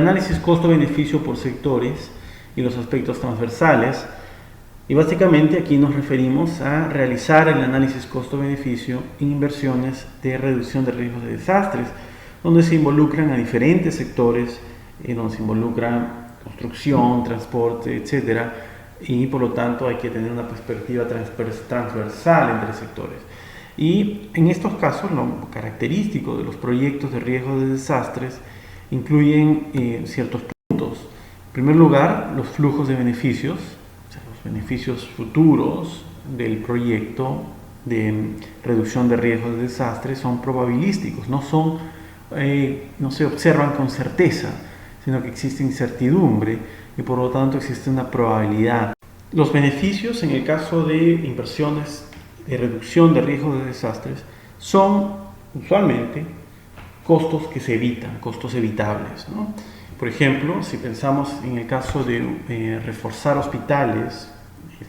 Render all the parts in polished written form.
análisis costo-beneficio por sectores y los aspectos transversales. Y básicamente aquí nos referimos a realizar el análisis costo-beneficio en inversiones de reducción de riesgos de desastres, donde se involucran a diferentes sectores, donde se involucra construcción, transporte, etcétera, y por lo tanto hay que tener una perspectiva transversal entre sectores. Y en estos casos lo característico de los proyectos de riesgo de desastres incluyen ciertos puntos. En primer lugar, los flujos de beneficios, o sea, los beneficios futuros del proyecto de reducción de riesgos de desastres son probabilísticos, no se observan con certeza, sino que existe incertidumbre y por lo tanto existe una probabilidad. Los beneficios en el caso de inversiones de reducción de riesgos de desastres son usualmente costos que se evitan, costos evitables, ¿no? Por ejemplo, si pensamos en el caso de reforzar hospitales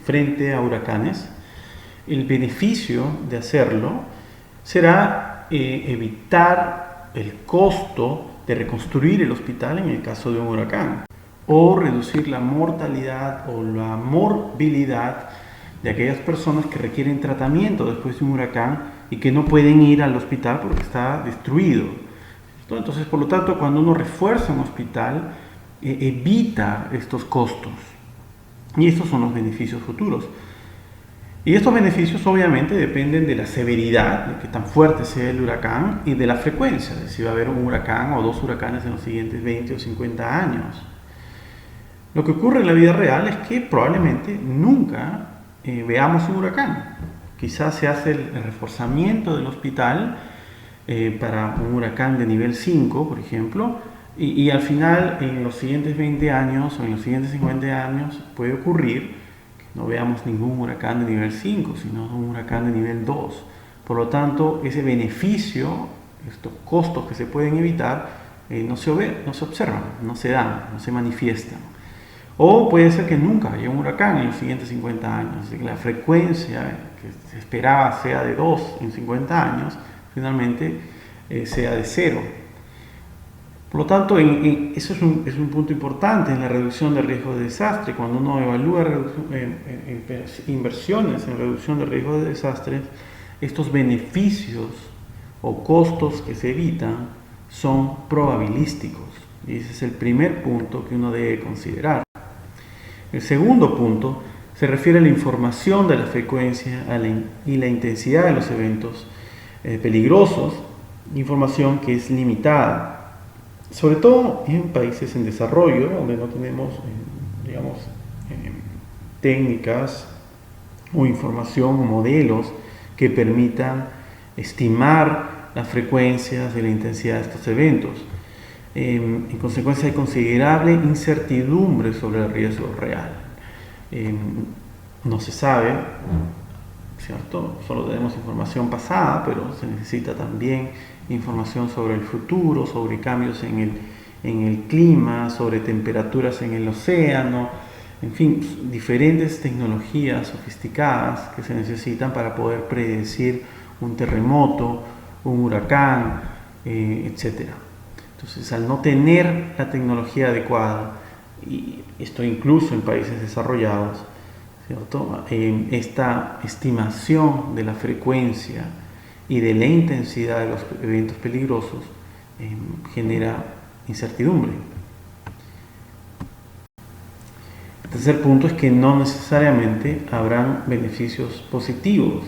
frente a huracanes, el beneficio de hacerlo será evitar el costo de reconstruir el hospital en el caso de un huracán, o reducir la mortalidad o la morbilidad de aquellas personas que requieren tratamiento después de un huracán y que no pueden ir al hospital porque está destruido. Entonces, por lo tanto, cuando uno refuerza un hospital, evita estos costos. Y estos son los beneficios futuros. Y estos beneficios obviamente dependen de la severidad, de qué tan fuerte sea el huracán y de la frecuencia, de si va a haber un huracán o dos huracanes en los siguientes 20 o 50 años. Lo que ocurre en la vida real es que probablemente nunca veamos un huracán. Quizás se hace el reforzamiento del hospital para un huracán de nivel 5, por ejemplo, y al final en los siguientes 20 años o en los siguientes 50 años puede ocurrir no veamos ningún huracán de nivel 5, sino un huracán de nivel 2. Por lo tanto, ese beneficio, estos costos que se pueden evitar, no se observan, no se dan, no se manifiestan. O puede ser que nunca haya un huracán en los siguientes 50 años, que la frecuencia que se esperaba sea de 2 en 50 años, finalmente sea de 0. Por lo tanto, eso es un punto importante en la reducción de riesgo de desastre. Cuando uno evalúa inversiones en reducción de riesgo de desastres, estos beneficios o costos que se evitan son probabilísticos. Y ese es el primer punto que uno debe considerar. El segundo punto se refiere a la información de la frecuencia y la intensidad de los eventos peligrosos, información que es limitada. Sobre todo en países en desarrollo, donde no tenemos, técnicas o información o modelos que permitan estimar las frecuencias y la intensidad de estos eventos. En consecuencia, hay considerable incertidumbre sobre el riesgo real. No se sabe, ¿cierto? Solo tenemos información pasada, pero se necesita también información sobre el futuro, sobre cambios en el clima, sobre temperaturas en el océano, en fin, diferentes tecnologías sofisticadas que se necesitan para poder predecir un terremoto, un huracán, etc. Entonces, al no tener la tecnología adecuada, y esto incluso en países desarrollados, ¿cierto? Esta estimación de la frecuencia y de la intensidad de los eventos peligrosos genera incertidumbre. El tercer punto es que no necesariamente habrán beneficios positivos,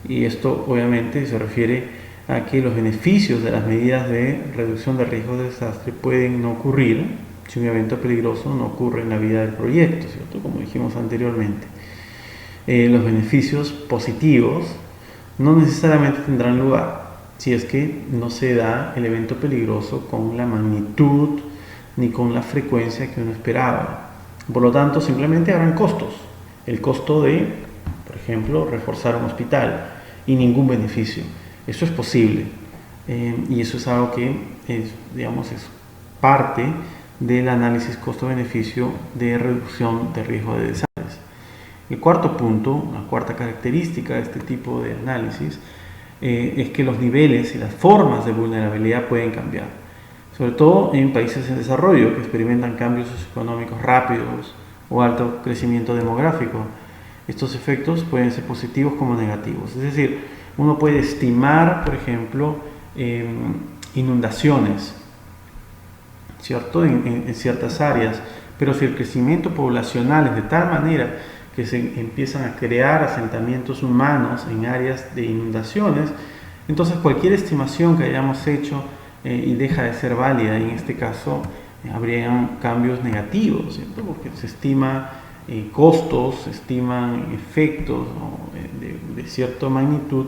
y esto obviamente se refiere a que los beneficios de las medidas de reducción de riesgo de desastre pueden no ocurrir si un evento peligroso no ocurre en la vida del proyecto, ¿cierto? Como dijimos anteriormente. Los beneficios positivos no necesariamente tendrán lugar si es que no se da el evento peligroso con la magnitud ni con la frecuencia que uno esperaba. Por lo tanto, simplemente habrán costos. El costo de, por ejemplo, reforzar un hospital y ningún beneficio. Eso es posible y eso es algo que es parte del análisis costo-beneficio de reducción de riesgo de desastres. El cuarto punto, la cuarta característica de este tipo de análisis es que los niveles y las formas de vulnerabilidad pueden cambiar. sobre todo en países en desarrollo que experimentan cambios socioeconómicos rápidos o alto crecimiento demográfico. Estos efectos pueden ser positivos como negativos. Es decir, uno puede estimar, por ejemplo, inundaciones, ¿cierto? En ciertas áreas, pero si el crecimiento poblacional es de tal manera que se empiezan a crear asentamientos humanos en áreas de inundaciones, entonces cualquier estimación que hayamos hecho y deja de ser válida, y en este caso habrían cambios negativos, ¿cierto? Porque se estima costos, se estiman efectos, ¿no? de cierta magnitud,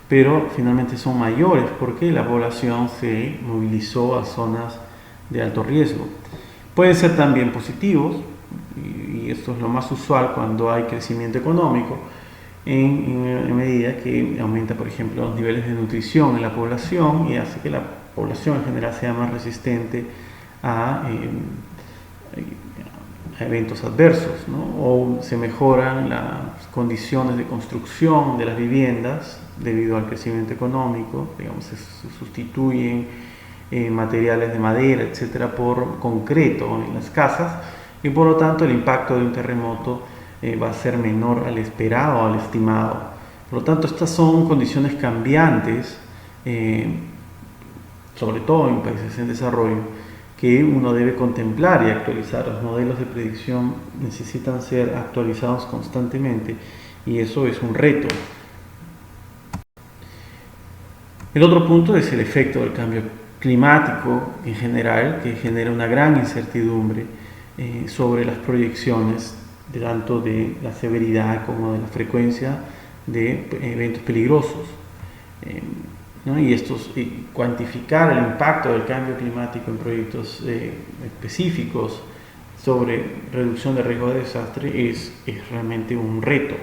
pero finalmente son mayores porque la población se movilizó a zonas de alto riesgo. Pueden ser también positivos, y esto es lo más usual cuando hay crecimiento económico, en medida que aumenta, por ejemplo, los niveles de nutrición en la población y hace que la población en general sea más resistente a eventos adversos, ¿no? O se mejoran las condiciones de construcción de las viviendas debido al crecimiento económico, digamos, se sustituyen materiales de madera, etcétera, por concreto en las casas, y por lo tanto el impacto de un terremoto va a ser menor al esperado o al estimado. Por lo tanto, estas son condiciones cambiantes, sobre todo en países en desarrollo, que uno debe contemplar y actualizar. Los modelos de predicción necesitan ser actualizados constantemente y eso es un reto. El otro punto es el efecto del cambio climático en general, que genera una gran incertidumbre sobre las proyecciones tanto de la severidad como de la frecuencia de eventos peligrosos. ¿No? Y cuantificar el impacto del cambio climático en proyectos específicos sobre reducción de riesgo de desastre es realmente un reto.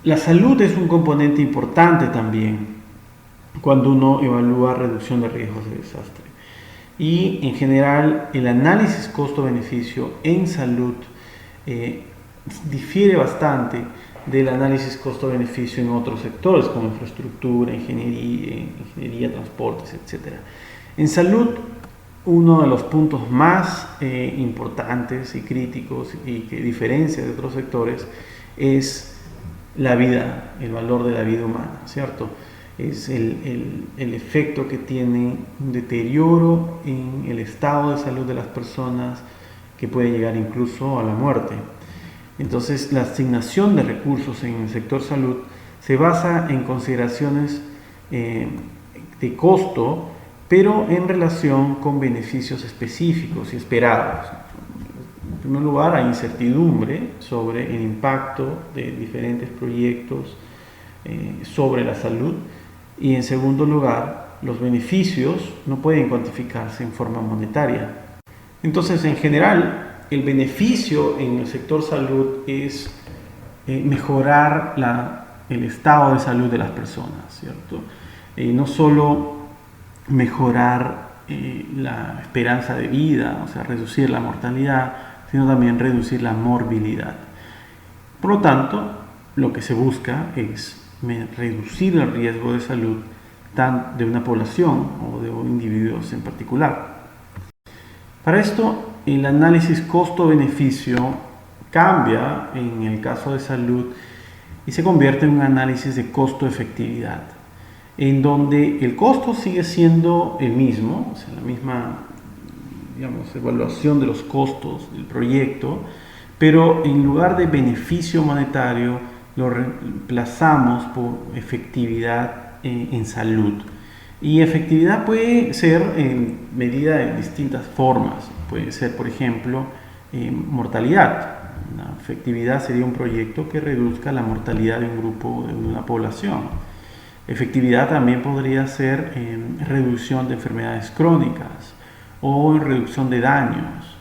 La salud es un componente importante también cuando uno evalúa reducción de riesgos de desastre. Y en general el análisis costo-beneficio en salud difiere bastante del análisis costo-beneficio en otros sectores como infraestructura, ingeniería, transportes, etc. En salud, uno de los puntos más importantes y críticos y que diferencia de otros sectores es la vida, el valor de la vida humana, ¿cierto? Es el efecto que tiene un deterioro en el estado de salud de las personas que puede llegar incluso a la muerte. Entonces, la asignación de recursos en el sector salud se basa en consideraciones de costo, pero en relación con beneficios específicos y esperados. En primer lugar, hay incertidumbre sobre el impacto de diferentes proyectos sobre la salud, y en segundo lugar, los beneficios no pueden cuantificarse en forma monetaria. Entonces, en general, el beneficio en el sector salud es mejorar el estado de salud de las personas, ¿cierto? No solo mejorar la esperanza de vida, o sea, reducir la mortalidad, sino también reducir la morbilidad. Por lo tanto, lo que se busca es reducir el riesgo de salud de una población o de individuos en particular. Para esto, el análisis costo-beneficio cambia en el caso de salud y se convierte en un análisis de costo-efectividad, en donde el costo sigue siendo el mismo, o sea, la misma, digamos, evaluación de los costos del proyecto, pero en lugar de beneficio monetario lo reemplazamos por efectividad en salud. Y efectividad puede ser medida de distintas formas. Puede ser, por ejemplo, mortalidad. La efectividad sería un proyecto que reduzca la mortalidad de un grupo, de una población. Efectividad también podría ser reducción de enfermedades crónicas, o reducción de daños,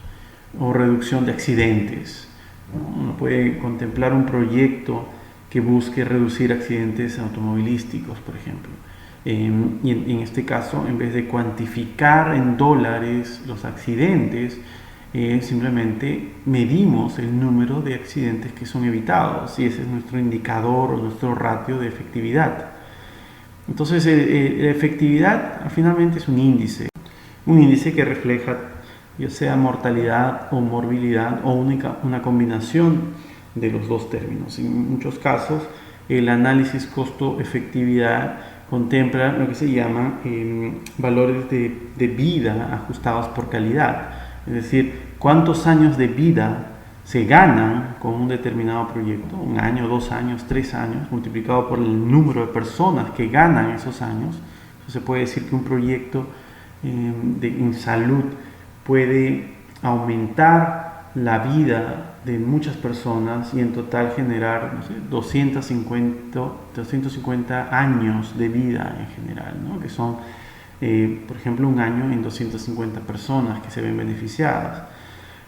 o reducción de accidentes. Uno puede contemplar un proyecto que busque reducir accidentes automovilísticos, por ejemplo. Y en este caso, en vez de cuantificar en dólares los accidentes, simplemente medimos el número de accidentes que son evitados, y ese es nuestro indicador o nuestro ratio de efectividad. Entonces, la efectividad finalmente es un índice que refleja ya sea mortalidad o morbilidad o una combinación de los dos términos. En muchos casos, el análisis costo-efectividad contempla lo que se llama valores de vida ajustados por calidad, es decir, cuántos años de vida se ganan con un determinado proyecto, 1 año, 2 años, 3 años, multiplicado por el número de personas que ganan esos años. Entonces se puede decir que un proyecto en salud puede aumentar la vida de muchas personas y en total generar, no sé, 250 años de vida en general, ¿no? Que son, por ejemplo, 1 año en 250 personas que se ven beneficiadas.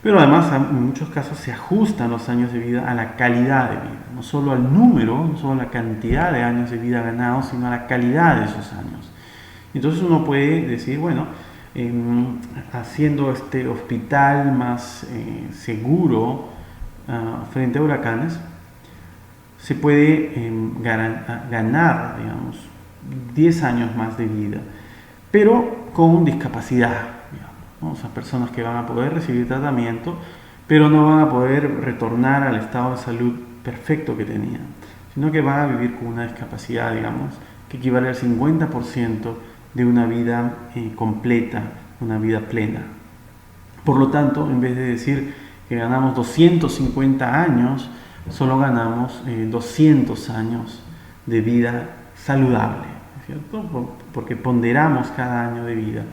Pero además, en muchos casos se ajustan los años de vida a la calidad de vida, no solo al número, no solo a la cantidad de años de vida ganados, sino a la calidad de esos años. Entonces uno puede decir, bueno, haciendo este hospital más seguro frente a huracanes, se puede ganar, digamos, 10 años más de vida, pero con discapacidad, digamos, ¿no? O sea, personas que van a poder recibir tratamiento, pero no van a poder retornar al estado de salud perfecto que tenían, sino que van a vivir con una discapacidad, digamos, que equivale al 50% de una vida completa, una vida plena. Por lo tanto, en vez de decir que ganamos 250 años, solo ganamos 200 años de vida saludable, ¿cierto? Porque ponderamos cada año de vida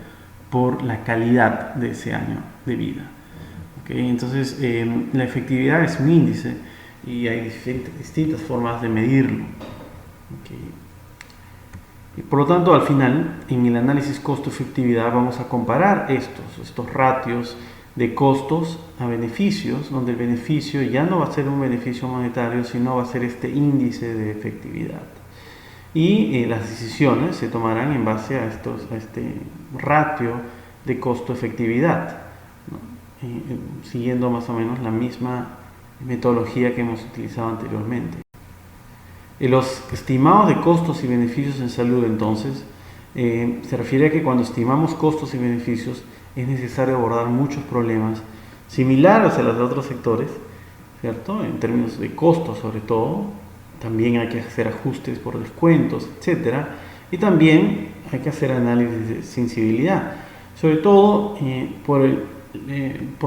por la calidad de ese año de vida. ¿Okay? Entonces, la efectividad es un índice y hay distintas formas de medirlo. ¿Okay? Por lo tanto, al final, en el análisis costo-efectividad vamos a comparar estos ratios de costos a beneficios, donde el beneficio ya no va a ser un beneficio monetario, sino va a ser este índice de efectividad. Y las decisiones se tomarán en base a este ratio de costo-efectividad, ¿no? Siguiendo más o menos la misma metodología que hemos utilizado anteriormente. Los estimados de costos y beneficios en salud, entonces, se refiere a que cuando estimamos costos y beneficios es necesario abordar muchos problemas similares a los de otros sectores, ¿cierto? En términos de costos, sobre todo, también hay que hacer ajustes por descuentos, etc. Y también hay que hacer análisis de sensibilidad, sobre todo por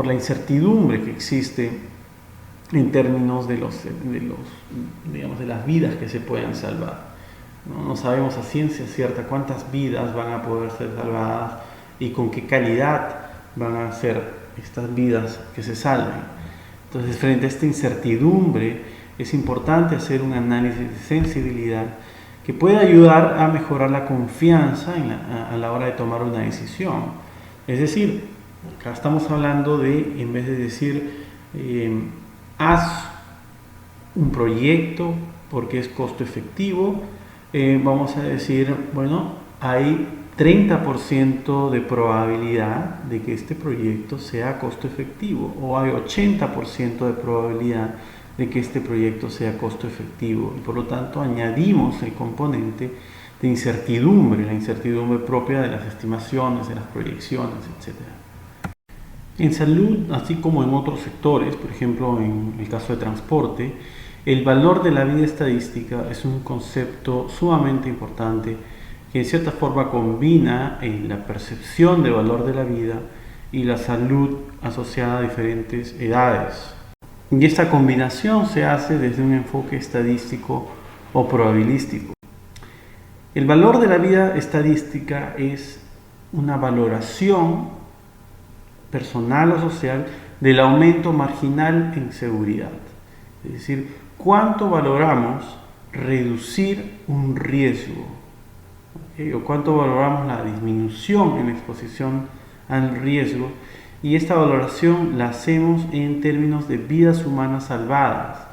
la incertidumbre que existe en términos de las vidas que se pueden salvar. No sabemos a ciencia cierta cuántas vidas van a poder ser salvadas y con qué calidad van a ser estas vidas que se salven. Entonces, frente a esta incertidumbre, es importante hacer un análisis de sensibilidad que pueda ayudar a mejorar la confianza a la hora de tomar una decisión. Es decir, acá estamos hablando de, en vez de decir, haz un proyecto porque es costo efectivo, vamos a decir, bueno, hay 30% de probabilidad de que este proyecto sea costo efectivo, o hay 80% de probabilidad de que este proyecto sea costo efectivo, y por lo tanto añadimos el componente de incertidumbre, la incertidumbre propia de las estimaciones, de las proyecciones, etc. En salud, así como en otros sectores, por ejemplo en el caso de transporte, el valor de la vida estadística es un concepto sumamente importante que en cierta forma combina la percepción de valor de la vida y la salud asociada a diferentes edades. Y esta combinación se hace desde un enfoque estadístico o probabilístico. El valor de la vida estadística es una valoración personal o social del aumento marginal en seguridad. Es decir, cuánto valoramos reducir un riesgo, ¿okay? O cuánto valoramos la disminución en la exposición al riesgo, y esta valoración la hacemos en términos de vidas humanas salvadas.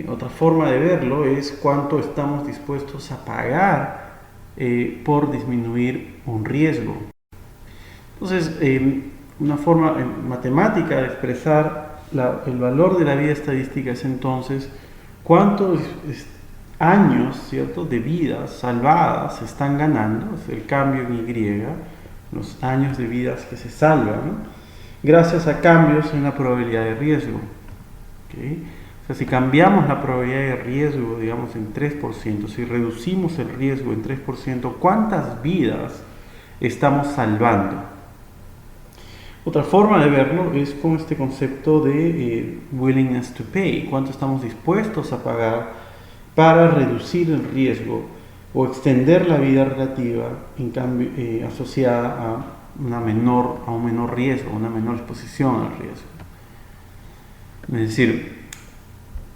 Otra forma de verlo es cuánto estamos dispuestos a pagar por disminuir un riesgo. Entonces, una forma matemática de expresar el valor de la vida estadística es entonces cuánto años, ¿cierto?, de vidas salvadas se están ganando, es el cambio en Y, los años de vidas que se salvan, gracias a cambios en la probabilidad de riesgo. ¿Okay? O sea, si cambiamos la probabilidad de riesgo, digamos, en 3%, si reducimos el riesgo en 3%, ¿cuántas vidas estamos salvando? Otra forma de verlo es con este concepto de willingness to pay, cuánto estamos dispuestos a pagar para reducir el riesgo o extender la vida relativa en cambio, asociada a un menor riesgo, una menor exposición al riesgo. Es decir,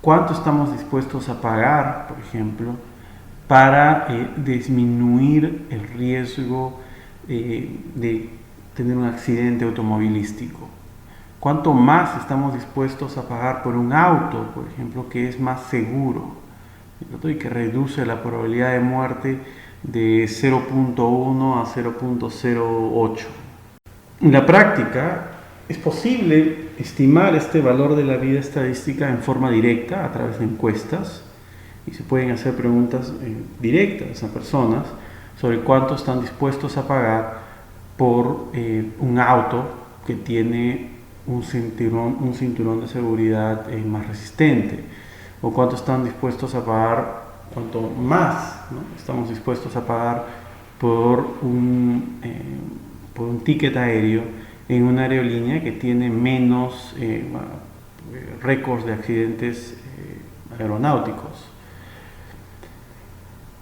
cuánto estamos dispuestos a pagar, por ejemplo, para disminuir el riesgo de tener un accidente automovilístico. ¿Cuánto más estamos dispuestos a pagar por un auto, por ejemplo, que es más seguro y que reduce la probabilidad de muerte de 0.1 a 0.08? En la práctica, es posible estimar este valor de la vida estadística en forma directa a través de encuestas y se pueden hacer preguntas directas a personas sobre cuánto están dispuestos a pagar por un auto que tiene un cinturón de seguridad más resistente, o cuánto están dispuestos a pagar, cuánto más, ¿no?, estamos dispuestos a pagar por un ticket aéreo en una aerolínea que tiene menos récords de accidentes aeronáuticos.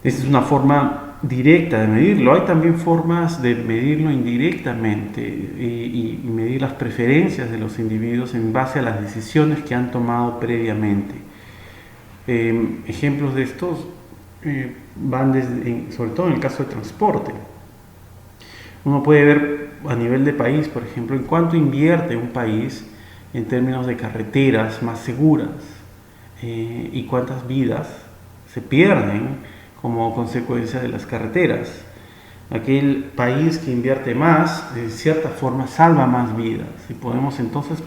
Esta es una forma directa de medirlo. Hay también formas de medirlo indirectamente y medir las preferencias de los individuos en base a las decisiones que han tomado previamente. Ejemplos de estos van sobre todo en el caso del transporte. Uno puede ver a nivel de país, por ejemplo, en cuánto invierte un país en términos de carreteras más seguras y cuántas vidas se pierden como consecuencia de las carreteras. Aquel país que invierte más, de cierta forma, salva más vidas. Y podemos entonces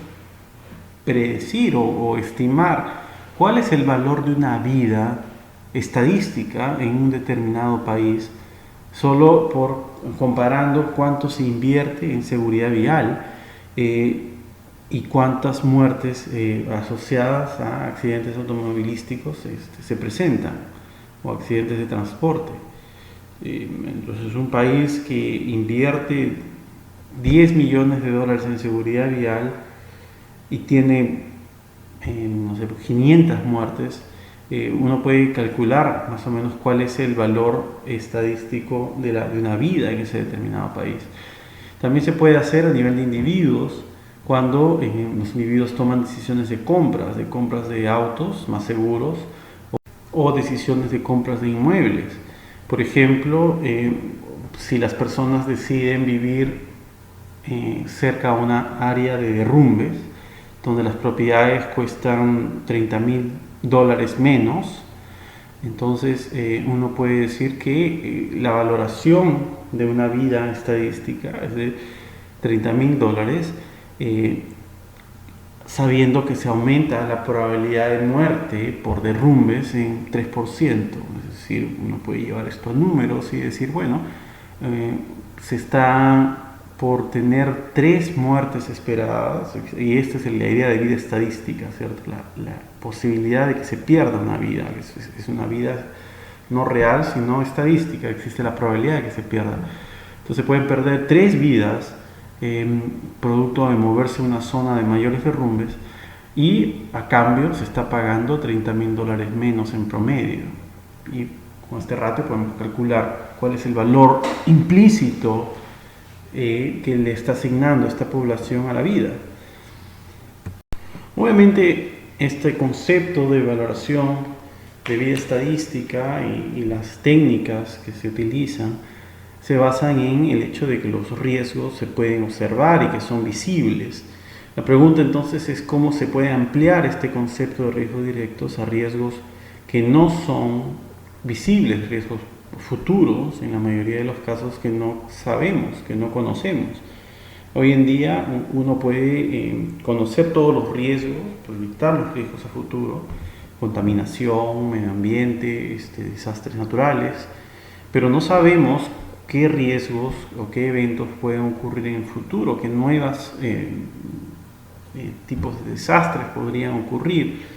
predecir o estimar cuál es el valor de una vida estadística en un determinado país, solo por comparando cuánto se invierte en seguridad vial y cuántas muertes asociadas a accidentes automovilísticos se presentan, o accidentes de transporte. Entonces, un país que invierte 10 millones de dólares en seguridad vial y tiene, no sé, 500 muertes, uno puede calcular más o menos cuál es el valor estadístico de una vida en ese determinado país. También se puede hacer a nivel de individuos, cuando los individuos toman decisiones de compras de autos más seguros, o decisiones de compras de inmuebles. Por ejemplo, si las personas deciden vivir cerca a una área de derrumbes, donde las propiedades cuestan $30,000 menos, entonces uno puede decir que la valoración de una vida estadística es de $30,000, sabiendo que se aumenta la probabilidad de muerte por derrumbes en 3%. Es decir, uno puede llevar esto a números y decir, bueno, se está por tener 3 muertes esperadas, y esta es la idea de vida estadística, ¿cierto? La posibilidad de que se pierda una vida, es una vida no real, sino estadística, existe la probabilidad de que se pierda. Entonces se pueden perder 3 vidas producto de moverse en una zona de mayores derrumbes, y a cambio se está pagando $30,000 menos en promedio. Y con este ratio podemos calcular cuál es el valor implícito que le está asignando esta población a la vida. Obviamente, este concepto de valoración de vida estadística y las técnicas que se utilizan se basan en el hecho de que los riesgos se pueden observar y que son visibles. La pregunta entonces es cómo se puede ampliar este concepto de riesgos directos a riesgos que no son visibles, riesgos futuros, en la mayoría de los casos que no sabemos, que no conocemos. Hoy en día uno puede conocer todos los riesgos, proyectar los riesgos a futuro, contaminación, medio ambiente, desastres naturales, pero no sabemos qué riesgos o qué eventos pueden ocurrir en el futuro, qué nuevos tipos de desastres podrían ocurrir.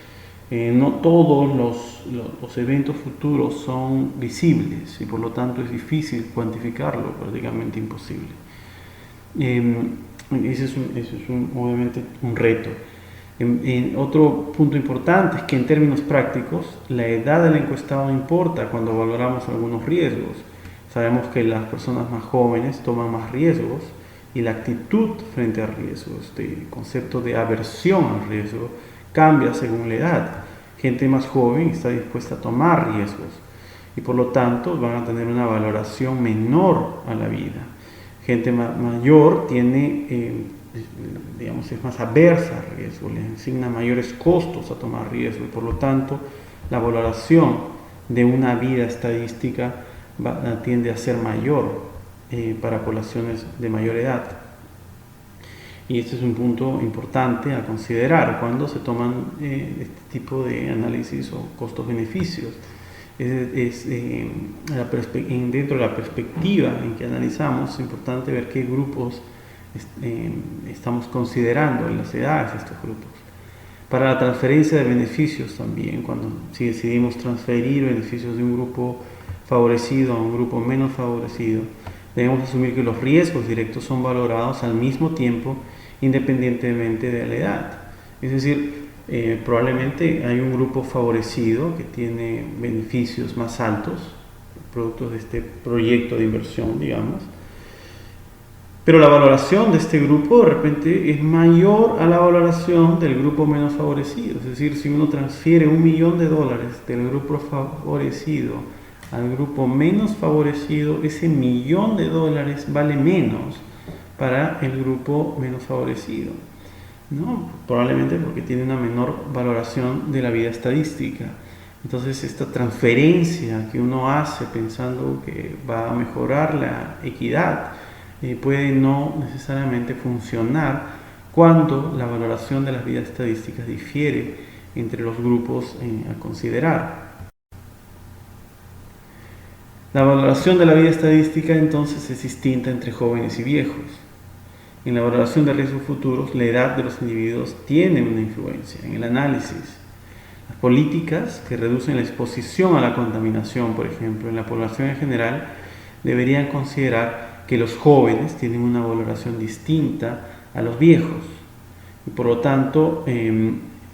No todos los eventos futuros son visibles y por lo tanto es difícil cuantificarlo, prácticamente imposible. Ese es obviamente un reto. Otro punto importante es que en términos prácticos la edad del encuestado no importa cuando valoramos algunos riesgos. Sabemos que las personas más jóvenes toman más riesgos y la actitud frente a riesgos, este concepto de aversión al riesgo, cambia según la edad. Gente más joven está dispuesta a tomar riesgos y por lo tanto van a tener una valoración menor a la vida. Gente mayor tiene, digamos, es más aversa al riesgo, le asigna mayores costos a tomar riesgo y por lo tanto la valoración de una vida estadística tiende a ser mayor para poblaciones de mayor edad. Y este es un punto importante a considerar cuando se toman este tipo de análisis o costos-beneficios. Dentro de la perspectiva en que analizamos, es importante ver qué grupos estamos considerando en las edades de estos grupos. Para la transferencia de beneficios también, si decidimos transferir beneficios de un grupo favorecido a un grupo menos favorecido, debemos asumir que los riesgos directos son valorados al mismo tiempo independientemente de la edad. Es decir, probablemente hay un grupo favorecido que tiene beneficios más altos, productos de este proyecto de inversión, digamos, pero la valoración de este grupo de repente es mayor a la valoración del grupo menos favorecido. Es decir, si uno transfiere $1 millón del grupo favorecido al grupo menos favorecido, ese $1 millón vale menos para el grupo menos favorecido, ¿no? Probablemente porque tiene una menor valoración de la vida estadística. Entonces esta transferencia que uno hace pensando que va a mejorar la equidad puede no necesariamente funcionar cuando la valoración de las vidas estadísticas difiere entre los grupos a considerar. La valoración de la vida estadística entonces es distinta entre jóvenes y viejos. En la valoración de riesgos futuros, la edad de los individuos tiene una influencia en el análisis. Las políticas que reducen la exposición a la contaminación, por ejemplo, en la población en general, deberían considerar que los jóvenes tienen una valoración distinta a los viejos. Y por lo tanto,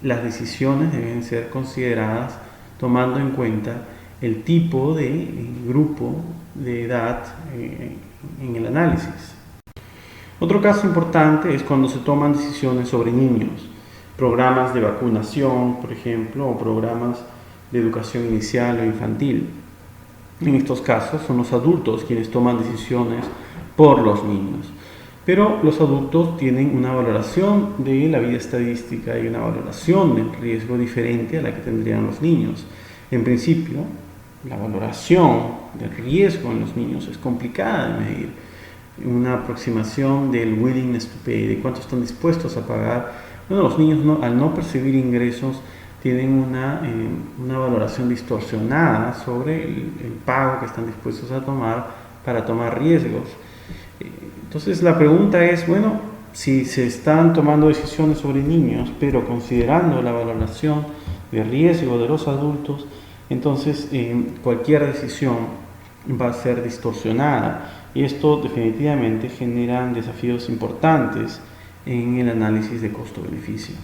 las decisiones deben ser consideradas tomando en cuenta el tipo de grupo de edad en el análisis. Otro caso importante es cuando se toman decisiones sobre niños, programas de vacunación, por ejemplo, o programas de educación inicial o infantil. En estos casos son los adultos quienes toman decisiones por los niños, pero los adultos tienen una valoración de la vida estadística y una valoración del riesgo diferente a la que tendrían los niños. En principio, la valoración del riesgo en los niños es complicada de medir. Una aproximación del willingness to pay, de cuánto están dispuestos a pagar. Bueno, los niños al no percibir ingresos tienen una valoración distorsionada sobre el pago que están dispuestos a tomar para tomar riesgos. Entonces la pregunta es, bueno, si se están tomando decisiones sobre niños, pero considerando la valoración de riesgo de los adultos, entonces cualquier decisión va a ser distorsionada y esto definitivamente genera desafíos importantes en el análisis de costo-beneficio.